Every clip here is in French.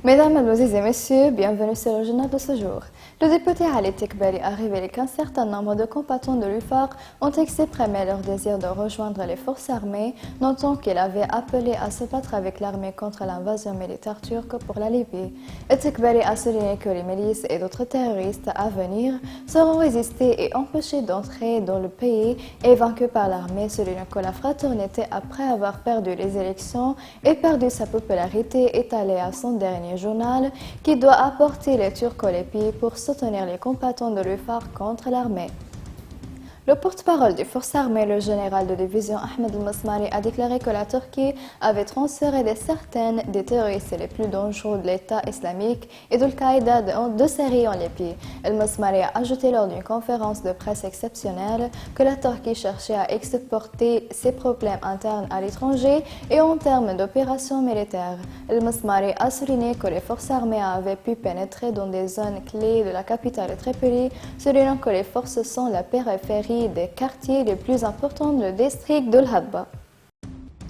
Mesdames, Mademoiselles et Messieurs, bienvenue sur le journal de ce jour. Le député Ali Tekberi a révélé qu'un certain nombre de combattants de l'UFAR ont exprimé leur désir de rejoindre les forces armées, notant qu'il avait appelé à se battre avec l'armée contre l'invasion militaire turque pour la Libye. Et Tekberi a souligné que les milices et d'autres terroristes à venir seront résistés et empêchés d'entrer dans le pays et vaincus par l'armée, soulignant que la fraternité, après avoir perdu les élections et perdu sa popularité, est allée à son dernier journal qui doit apporter les turcolépis pour soutenir les combattants de l'UFAR contre l'armée. Le porte-parole des forces armées, le général de division Ahmed El-Masmari, a déclaré que la Turquie avait transféré certaines des terroristes les plus dangereux de l'État islamique et d'Al-Qaïda de Syrie en Libye. El-Masmari a ajouté lors d'une conférence de presse exceptionnelle que la Turquie cherchait à exporter ses problèmes internes à l'étranger et en termes d'opérations militaires. El-Masmari a souligné que les forces armées avaient pu pénétrer dans des zones clés de la capitale Tripoli, soulignant que les forces sont la périphérie des quartiers les plus importants du district de l'Hadba.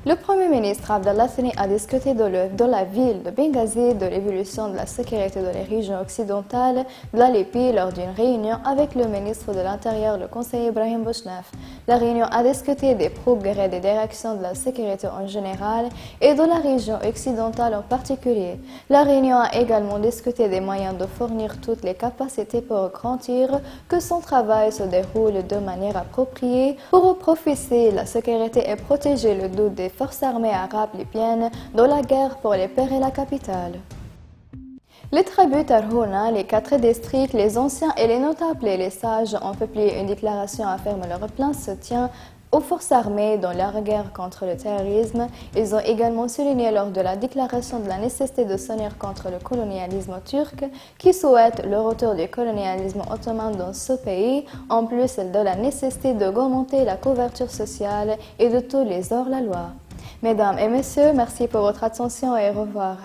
Le Premier ministre Abdallah Thani a discuté dans la ville de Benghazi de l'évolution de la sécurité dans les régions occidentales de la Libye lors d'une réunion avec le ministre de l'Intérieur, le conseiller Ibrahim Bouchnef. La réunion a discuté des progrès des directions de la sécurité en général et de la région occidentale en particulier. La réunion a également discuté des moyens de fournir toutes les capacités pour garantir que son travail se déroule de manière appropriée pour profiter la sécurité et protéger le doute des forces armées arabes libyennes dans la guerre pour libérer la capitale. Les tribus Tarhouna, les 4 districts, les anciens et les notables et les sages ont publié une déclaration affirmant leur plein soutien aux forces armées dans leur guerre contre le terrorisme. Ils ont également souligné lors de la déclaration de la nécessité de s'unir contre le colonialisme turc, qui souhaite le retour du colonialisme ottoman dans ce pays, en plus de la nécessité d'augmenter la couverture sociale et de tous les hors-la-loi. Mesdames et messieurs, merci pour votre attention et au revoir.